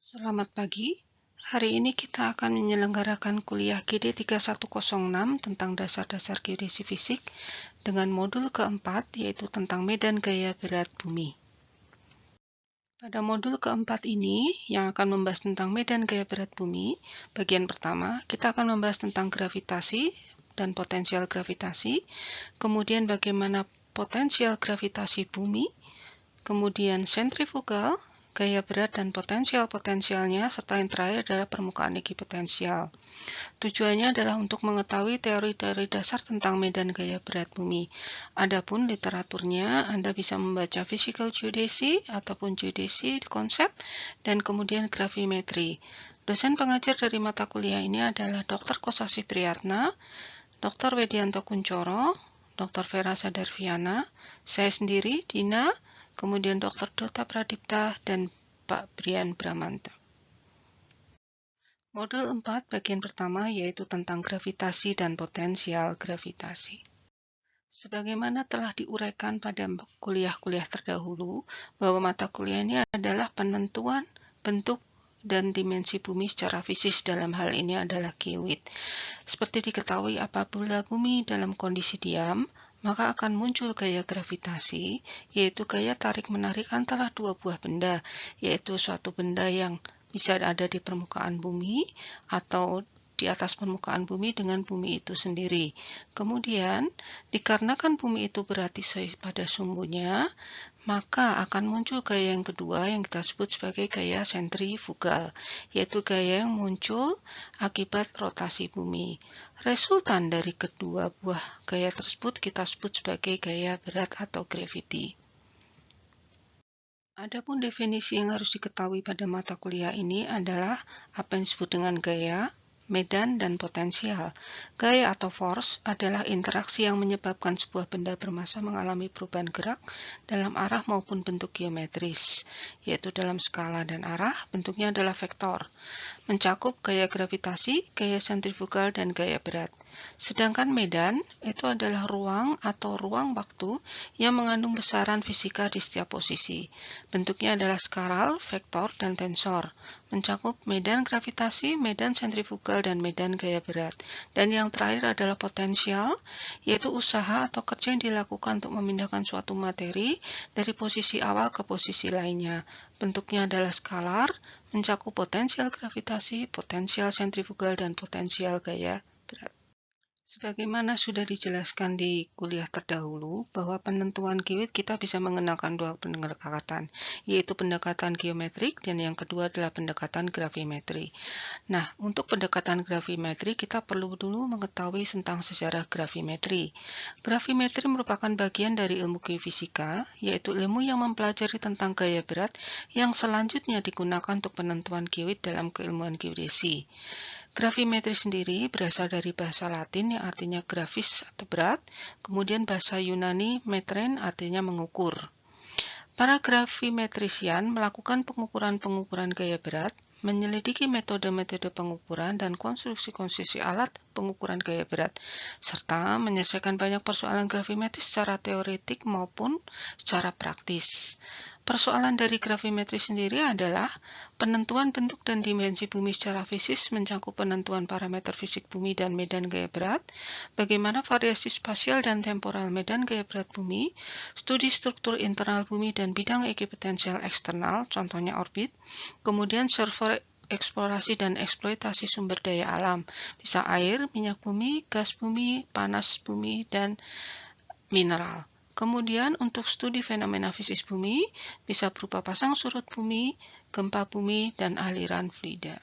Selamat pagi. Hari ini kita akan menyelenggarakan kuliah GD 3106 tentang dasar-dasar geodesi fisik dengan modul keempat, yaitu tentang medan gaya berat bumi. Pada modul keempat ini, yang akan membahas tentang medan gaya berat bumi, bagian pertama, kita akan membahas tentang gravitasi dan potensial gravitasi, kemudian bagaimana potensial gravitasi bumi, kemudian sentrifugal, gaya berat dan potensial-potensialnya, serta yang terakhir adalah permukaan ekipotensial. Tujuannya adalah untuk mengetahui teori-teori dasar tentang medan gaya berat bumi. Adapun literaturnya, Anda bisa membaca Physical Geodesy ataupun Geodesy konsep dan kemudian gravimetri. Dosen pengajar dari mata kuliah ini adalah Dr. Kosasih Priyatna, Dr. Wedianto Kuncoro, Dr. Vera Sadarviana, saya sendiri, Dina, kemudian Dr. Dota Pradipta, dan Pak Brian Bramanta. Modul 4 bagian pertama yaitu tentang gravitasi dan potensial gravitasi. Sebagaimana telah diuraikan pada kuliah-kuliah terdahulu, bahwa mata kuliah ini adalah penentuan bentuk dan dimensi bumi secara fisik, dalam hal ini adalah geoid. Seperti diketahui, apabila bumi dalam kondisi diam, maka akan muncul gaya gravitasi, yaitu gaya tarik-menarik antara dua buah benda, yaitu suatu benda yang bisa ada di permukaan bumi atau di atas permukaan bumi dengan bumi itu sendiri. Kemudian, dikarenakan bumi itu berarti pada sumbunya, maka akan muncul gaya yang kedua yang kita sebut sebagai gaya sentrifugal, yaitu gaya yang muncul akibat rotasi bumi. Resultan dari kedua buah gaya tersebut kita sebut sebagai gaya berat atau gravity. Adapun definisi yang harus diketahui pada mata kuliah ini adalah apa yang disebut dengan gaya, medan, dan potensial. Gaya atau force adalah interaksi yang menyebabkan sebuah benda bermassa mengalami perubahan gerak dalam arah maupun bentuk geometris, yaitu dalam skala dan arah, bentuknya adalah vektor. Mencakup gaya gravitasi, gaya sentrifugal, dan gaya berat. Sedangkan medan itu adalah ruang atau ruang waktu yang mengandung besaran fisika di setiap posisi. Bentuknya adalah skalar, vektor, dan tensor. Mencakup medan gravitasi, medan sentrifugal, dan medan gaya berat. Dan yang terakhir adalah potensial, yaitu usaha atau kerja yang dilakukan untuk memindahkan suatu materi dari posisi awal ke posisi lainnya. Bentuknya adalah skalar, mencakup potensial gravitasi, potensial sentrifugal, dan potensial gaya berat. Sebagaimana sudah dijelaskan di kuliah terdahulu, bahwa penentuan geoid kita bisa mengenakan dua pendekatan, yaitu pendekatan geometrik dan yang kedua adalah pendekatan gravimetri. Nah, untuk pendekatan gravimetri kita perlu dulu mengetahui tentang sejarah gravimetri. Gravimetri merupakan bagian dari ilmu geofisika, yaitu ilmu yang mempelajari tentang gaya berat yang selanjutnya digunakan untuk penentuan geoid dalam keilmuan geodesi. Gravimetri sendiri berasal dari bahasa Latin yang artinya grafis atau berat, kemudian bahasa Yunani metren artinya mengukur. Para gravimetrisian melakukan pengukuran-pengukuran gaya berat, menyelidiki metode-metode pengukuran dan konstruksi-konstruksi alat pengukuran gaya berat, serta menyelesaikan banyak persoalan gravimetri secara teoretik maupun secara praktis. Persoalan dari gravimetri sendiri adalah penentuan bentuk dan dimensi bumi secara fisik mencakup penentuan parameter fisik bumi dan medan gaya berat, bagaimana variasi spasial dan temporal medan gaya berat bumi, studi struktur internal bumi dan bidang ekipotensial eksternal, contohnya orbit, kemudian server eksplorasi dan eksploitasi sumber daya alam, bisa air, minyak bumi, gas bumi, panas bumi, dan mineral. Kemudian untuk studi fenomena fisik bumi bisa berupa pasang surut bumi, gempa bumi, dan aliran fluida.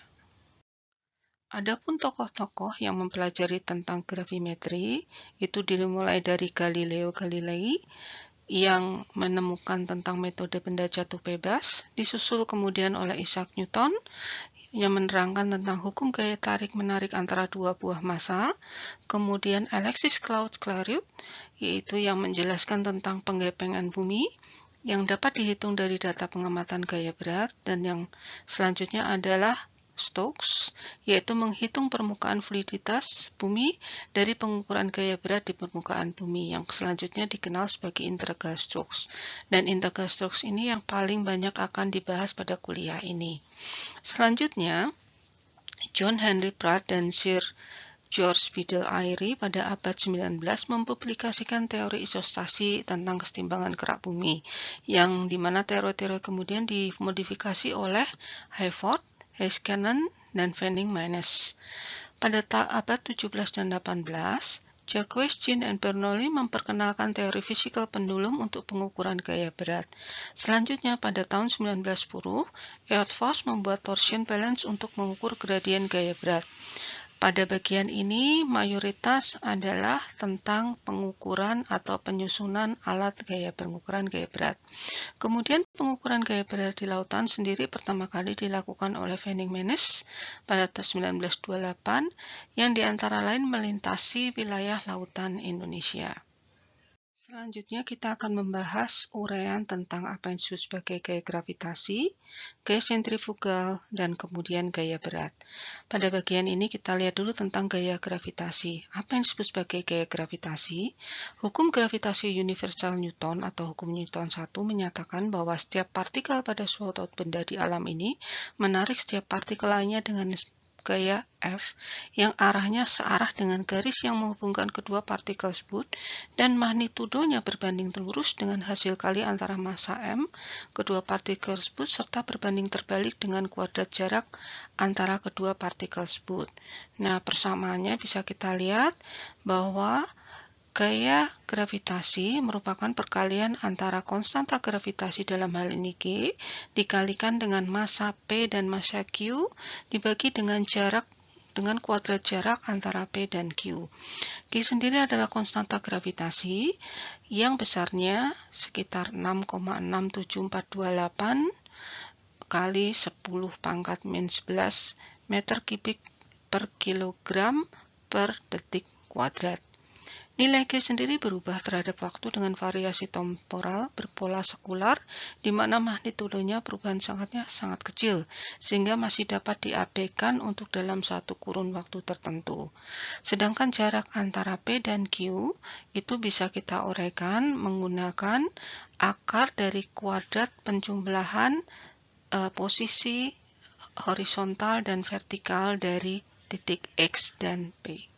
Adapun tokoh-tokoh yang mempelajari tentang gravimetri itu dimulai dari Galileo Galilei yang menemukan tentang metode benda jatuh bebas, disusul kemudian oleh Isaac Newton yang menerangkan tentang hukum gaya tarik-menarik antara dua buah massa, kemudian Alexis Claude-Clairaut, yaitu yang menjelaskan tentang penggepengan bumi, yang dapat dihitung dari data pengamatan gaya berat, dan yang selanjutnya adalah Stokes, yaitu menghitung permukaan fluiditas bumi dari pengukuran gaya berat di permukaan bumi, yang selanjutnya dikenal sebagai integral Stokes. Dan integral Stokes ini yang paling banyak akan dibahas pada kuliah ini. Selanjutnya, John Henry Pratt dan Sir George Biddle Airy pada abad 19 mempublikasikan teori isostasi tentang kesetimbangan gerak bumi, yang dimana teori-teori kemudian dimodifikasi oleh Hayford, Heiskanen, dan Venning-Manes. Pada abad 17 dan 18, Jacques Jean and Bernoulli memperkenalkan teori fisikal pendulum untuk pengukuran gaya berat. Selanjutnya, pada tahun 1910, Eötvös membuat torsion balance untuk mengukur gradien gaya berat. Pada bagian ini, mayoritas adalah tentang pengukuran atau penyusunan alat pengukuran gaya berat. Kemudian pengukuran gaya berat di lautan sendiri pertama kali dilakukan oleh Venning-Manes pada tahun 1928, yang diantara lain melintasi wilayah lautan Indonesia. Selanjutnya kita akan membahas uraian tentang apa yang disebut sebagai gaya gravitasi, gaya sentrifugal, dan kemudian gaya berat. Pada bagian ini kita lihat dulu tentang gaya gravitasi. Apa yang disebut sebagai gaya gravitasi? Hukum gravitasi universal Newton atau hukum Newton 1 menyatakan bahwa setiap partikel pada suatu benda di alam ini menarik setiap partikel lainnya dengan gaya F yang arahnya searah dengan garis yang menghubungkan kedua partikel tersebut, dan magnitudonya berbanding lurus dengan hasil kali antara massa M kedua partikel tersebut serta berbanding terbalik dengan kuadrat jarak antara kedua partikel tersebut. Nah, persamaannya bisa kita lihat bahwa gaya gravitasi merupakan perkalian antara konstanta gravitasi dalam hal ini G dikalikan dengan massa P dan massa Q dibagi dengan kuadrat jarak antara P dan Q. G sendiri adalah konstanta gravitasi yang besarnya sekitar 6,67428 kali 10 pangkat min 11 meter kubik per kilogram per detik kuadrat. Nilai G sendiri berubah terhadap waktu dengan variasi temporal berpola sekular, di mana magnitudonya perubahan sangat kecil, sehingga masih dapat diabaikan untuk dalam satu kurun waktu tertentu. Sedangkan jarak antara P dan Q itu bisa kita uraikan menggunakan akar dari kuadrat penjumlahan posisi horizontal dan vertikal dari titik X dan P.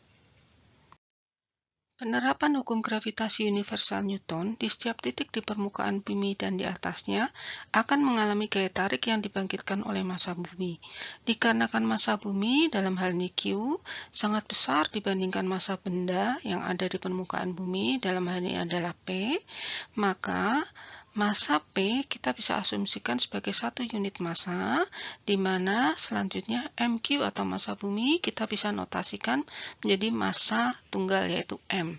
Penerapan hukum gravitasi universal Newton di setiap titik di permukaan bumi dan di atasnya akan mengalami gaya tarik yang dibangkitkan oleh massa bumi. Dikarenakan massa bumi, dalam hal ini Q, sangat besar dibandingkan massa benda yang ada di permukaan bumi, dalam hal ini adalah P, maka massa P kita bisa asumsikan sebagai satu unit massa, di mana selanjutnya MQ atau massa bumi kita bisa notasikan menjadi massa tunggal yaitu M.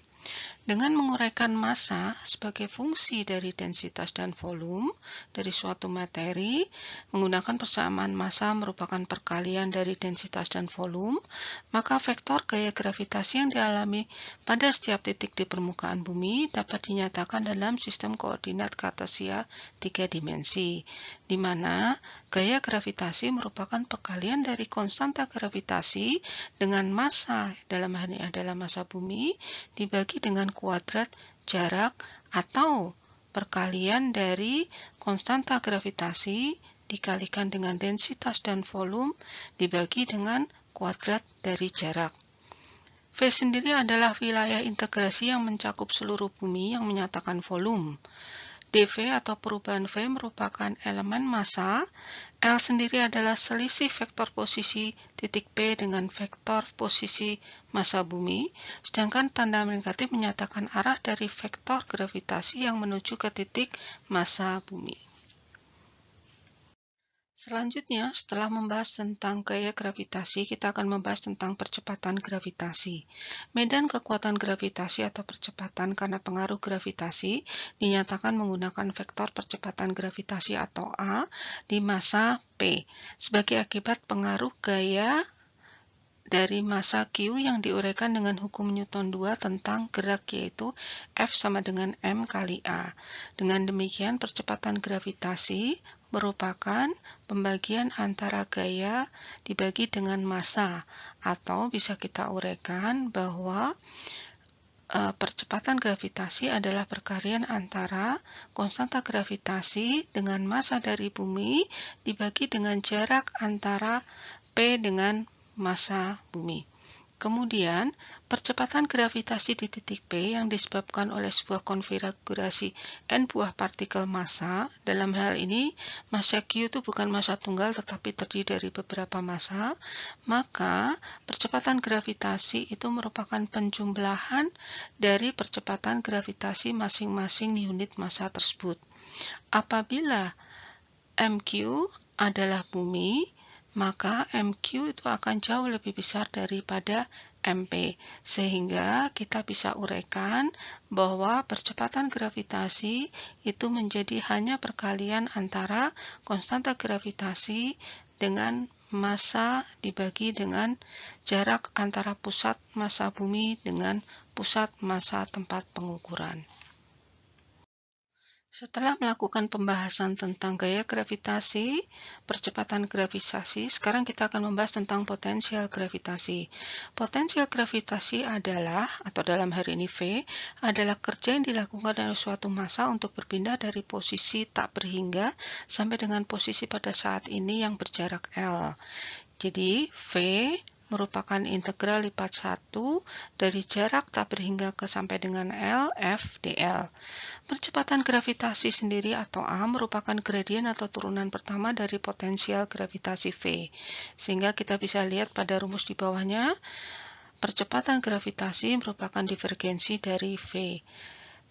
Dengan menguraikan massa sebagai fungsi dari densitas dan volume dari suatu materi, menggunakan persamaan massa merupakan perkalian dari densitas dan volume, maka vektor gaya gravitasi yang dialami pada setiap titik di permukaan bumi dapat dinyatakan dalam sistem koordinat kartesia 3 dimensi, di mana gaya gravitasi merupakan perkalian dari konstanta gravitasi dengan massa, dalam hal ini adalah massa bumi, dibagi dengan kuadrat jarak atau perkalian dari konstanta gravitasi dikalikan dengan densitas dan volume dibagi dengan kuadrat dari jarak. V sendiri adalah wilayah integrasi yang mencakup seluruh bumi yang menyatakan volume. dV atau perubahan V merupakan elemen massa. L sendiri adalah selisih vektor posisi titik P dengan vektor posisi massa bumi, sedangkan tanda negatif menyatakan arah dari vektor gravitasi yang menuju ke titik massa bumi. Selanjutnya, setelah membahas tentang gaya gravitasi, kita akan membahas tentang percepatan gravitasi. Medan kekuatan gravitasi atau percepatan karena pengaruh gravitasi dinyatakan menggunakan vektor percepatan gravitasi atau A di massa P sebagai akibat pengaruh gaya dari massa Q yang diuraikan dengan hukum Newton 2 tentang gerak, yaitu F sama dengan M kali A. Dengan demikian, percepatan gravitasi merupakan pembagian antara gaya dibagi dengan massa, atau bisa kita uraikan bahwa percepatan gravitasi adalah perkalian antara konstanta gravitasi dengan massa dari bumi dibagi dengan jarak antara P dengan massa bumi. Kemudian, percepatan gravitasi di titik P yang disebabkan oleh sebuah konfigurasi n buah partikel massa. Dalam hal ini, massa Q itu bukan massa tunggal tetapi terdiri dari beberapa massa. Maka, percepatan gravitasi itu merupakan penjumlahan dari percepatan gravitasi masing-masing unit massa tersebut. Apabila MQ adalah bumi, maka MQ itu akan jauh lebih besar daripada MP, sehingga kita bisa uraikan bahwa percepatan gravitasi itu menjadi hanya perkalian antara konstanta gravitasi dengan massa dibagi dengan jarak antara pusat massa bumi dengan pusat massa tempat pengukuran. Setelah melakukan pembahasan tentang gaya gravitasi, percepatan gravitasi, sekarang kita akan membahas tentang potensial gravitasi. Potensial gravitasi adalah, atau dalam hari ini V, adalah kerja yang dilakukan oleh suatu massa untuk berpindah dari posisi tak berhingga sampai dengan posisi pada saat ini yang berjarak L. Jadi, V merupakan integral lipat 1 dari jarak tak berhingga ke sampai dengan L, F, dl. Percepatan gravitasi sendiri atau A merupakan gradien atau turunan pertama dari potensial gravitasi V. Sehingga kita bisa lihat pada rumus di bawahnya, percepatan gravitasi merupakan divergensi dari V.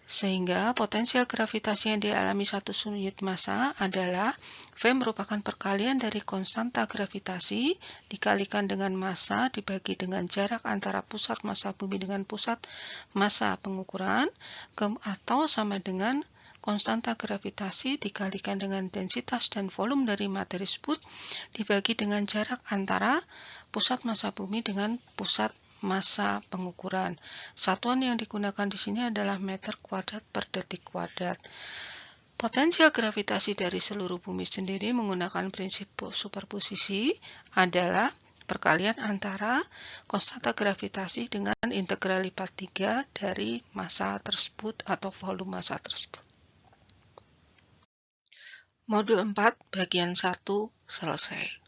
Sehingga potensial gravitasi yang dialami satu unit massa adalah V merupakan perkalian dari konstanta gravitasi dikalikan dengan massa dibagi dengan jarak antara pusat massa bumi dengan pusat massa pengukuran atau sama dengan konstanta gravitasi dikalikan dengan densitas dan volume dari materi tersebut dibagi dengan jarak antara pusat massa bumi dengan pusat massa pengukuran. Satuan yang digunakan di sini adalah meter kuadrat per detik kuadrat. Potensial gravitasi dari seluruh bumi sendiri menggunakan prinsip superposisi adalah perkalian antara konstanta gravitasi dengan integral lipat 3 dari massa tersebut atau volume massa tersebut. Modul 4 bagian 1 selesai.